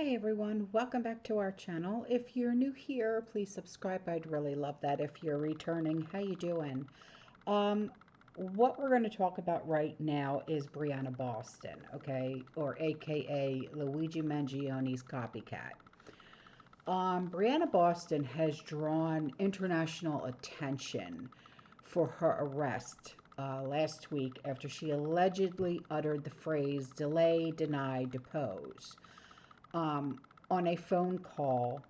Hey everyone, welcome back to our channel. If you're new here, please subscribe. I'd really love that. If you're returning, how you doing? Um, what we're going to talk about right now is Briana Boston, okay, or AKA Luigi Mangione's Copycat. Briana Boston has drawn international attention for her arrest last week after she allegedly uttered the phrase delay, deny, depose um, on a phone call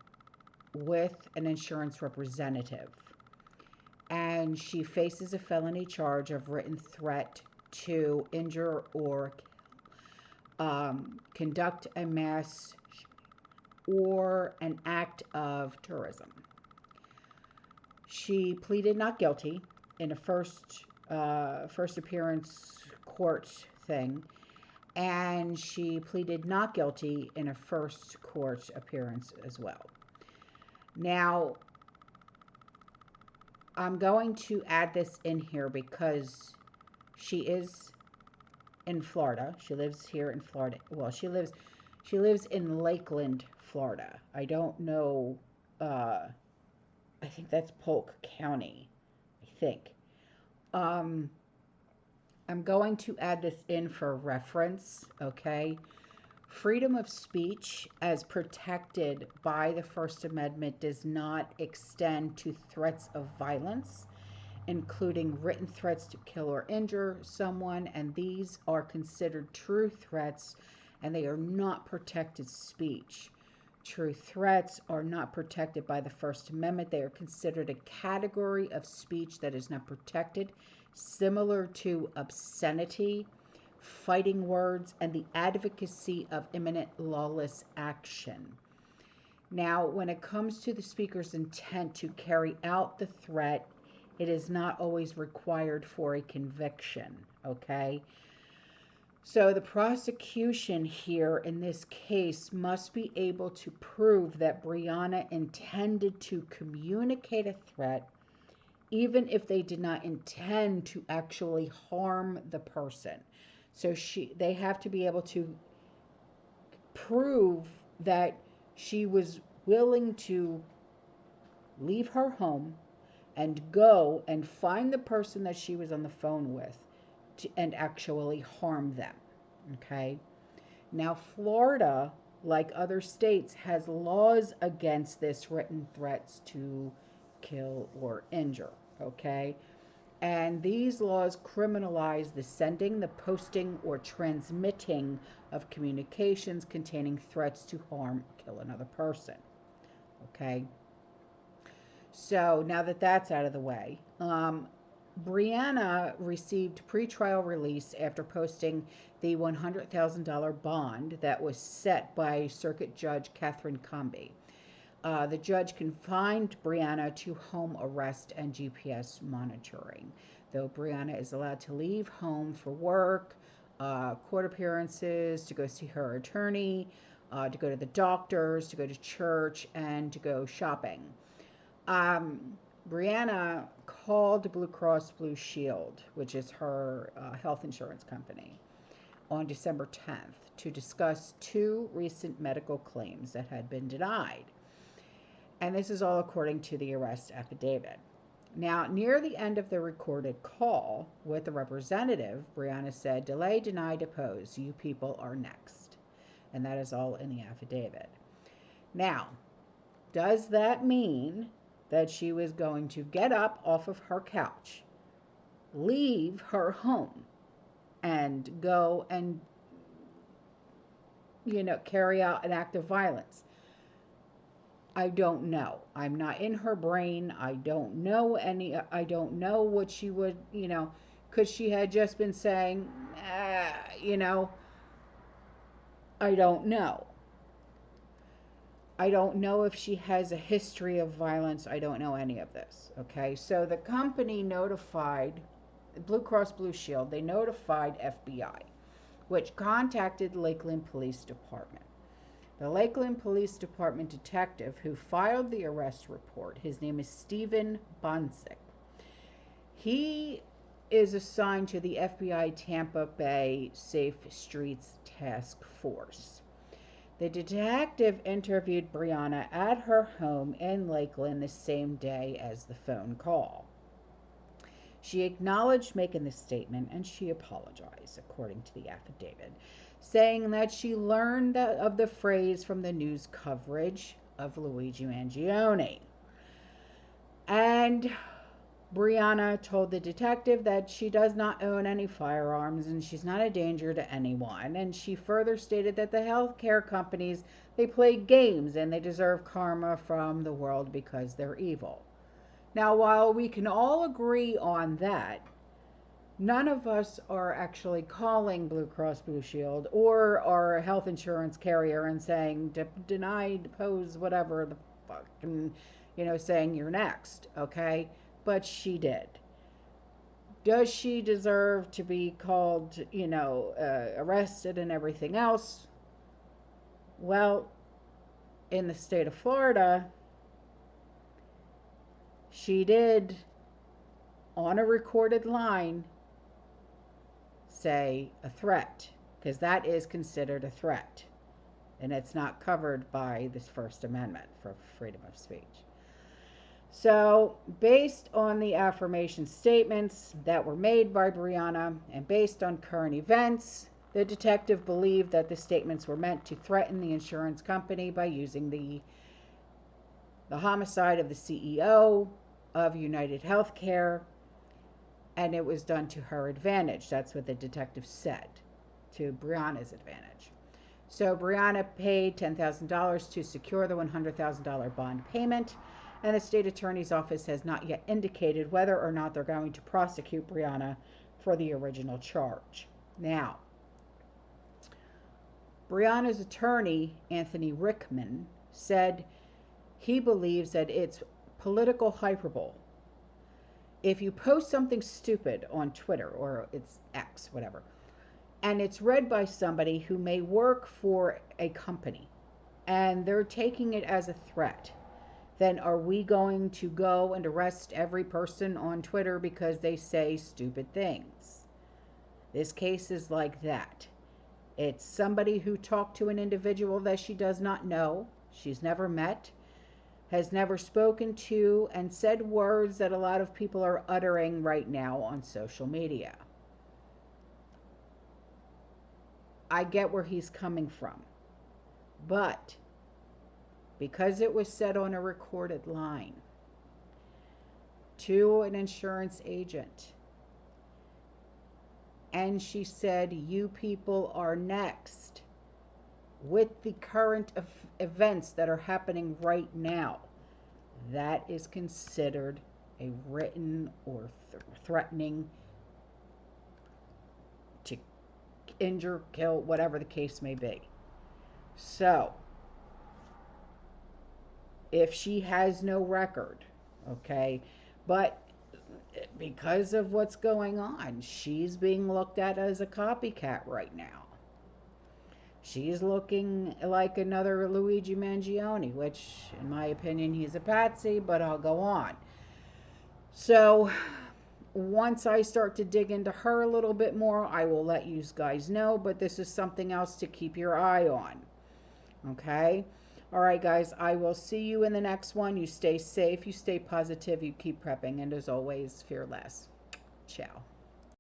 with an insurance representative. And she faces a felony charge of written threat to injure or conduct a mass or an act of terrorism. She pleaded not guilty in a first appearance court thing, and she pleaded not guilty in a first court appearance as well. Now, I'm going to add this in here because she is in Florida. She lives here in Florida. Well, she lives in Lakeland, Florida. I don't know. I think that's Polk County. I think. Um, I'm going to add this in for reference. Okay. Freedom of speech, as protected by the First Amendment, does not extend to threats of violence, including written threats to kill or injure someone, and these are considered true threats and they are not protected speech. True threats are not protected by the First Amendment. They are considered a category of speech that is not protected, similar to obscenity, fighting words, and the advocacy of imminent lawless action. Now, when it comes to the speaker's intent to carry out the threat, it is not always required for a conviction, okay? So the prosecution here in this case must be able to prove that Briana intended to communicate a threat, even if they did not intend to actually harm the person. So they have to be able to prove that she was willing to leave her home and go and find the person that she was on the phone with and actually harm them. Okay. Now, Florida, like other states, has laws against this written threats to kill or injure. Okay. And these laws criminalize the sending, the posting, or transmitting of communications containing threats to harm or kill another person. Okay. So now that that's out of the way, Briana received pretrial release after posting the $100,000 bond that was set by Circuit Judge Catherine Comby. The judge confined Briana to home arrest and GPS monitoring, though Briana is allowed to leave home for work, court appearances, to go see her attorney, to go to the doctors, to go to church, and to go shopping. Briana called Blue Cross Blue Shield, which is her health insurance company, on December 10th to discuss two recent medical claims that had been denied. And this is all according to the arrest affidavit. Now, near the end of the recorded call with the representative, Briana said, delay, deny, depose. You people are next. And that is all in the affidavit. Now, does that mean that she was going to get up off of her couch, leave her home, and go and, carry out an act of violence? I don't know. I'm not in her brain. I don't know what she would, because she had just been saying, I don't know. I don't know if she has a history of violence. I don't know any of this. Okay. So the company notified Blue Cross Blue Shield. They notified FBI, which contacted Lakeland Police Department. The Lakeland Police Department detective who filed the arrest report, his name is Stephen Bonsick. He is assigned to the FBI Tampa Bay Safe Streets Task Force. The detective interviewed Briana at her home in Lakeland the same day as the phone call. She acknowledged making the statement and she apologized, according to the affidavit, saying that she learned of the phrase from the news coverage of Luigi Mangione. And Briana told the detective that she does not own any firearms and she's not a danger to anyone. And she further stated that the healthcare companies, they play games and they deserve karma from the world because they're evil. Now, while we can all agree on that, none of us are actually calling Blue Cross Blue Shield or our health insurance carrier and saying denied, pose, whatever the fuck, and saying you're next, okay? But she did. Does she deserve to be called, arrested and everything else? Well, in the state of Florida, she did, on a recorded line, say a threat, because that is considered a threat, and it's not covered by this First Amendment for freedom of speech. So, based on the affirmation statements that were made by Briana and based on current events, the detective believed that the statements were meant to threaten the insurance company by using the homicide of the CEO of United Healthcare, and it was done to her advantage. That's what the detective said, to Briana's advantage. So Briana paid $10,000 to secure the $100,000 bond payment, and the state attorney's office has not yet indicated whether or not they're going to prosecute Briana for the original charge. Now, Briana's attorney, Anthony Rickman, said he believes that it's political hyperbole. If you post something stupid on Twitter, or it's X, whatever, and it's read by somebody who may work for a company, and they're taking it as a threat, then are we going to go and arrest every person on Twitter because they say stupid things? This case is like that. It's somebody who talked to an individual that she does not know, she's never met, has never spoken to, and said words that a lot of people are uttering right now on social media. I get where he's coming from, but because it was said on a recorded line to an insurance agent, and she said, you people are next, with the current events that are happening right now, that is considered a written or threatening to injure, kill, whatever the case may be. So, if she has no record, okay, but because of what's going on, she's being looked at as a copycat right now. She's looking like another Luigi Mangione, which, in my opinion, he's a patsy, but I'll go on. So, once I start to dig into her a little bit more, I will let you guys know, but this is something else to keep your eye on. Okay? All right, guys, I will see you in the next one. You stay safe, you stay positive, you keep prepping, and as always, fear less. Ciao.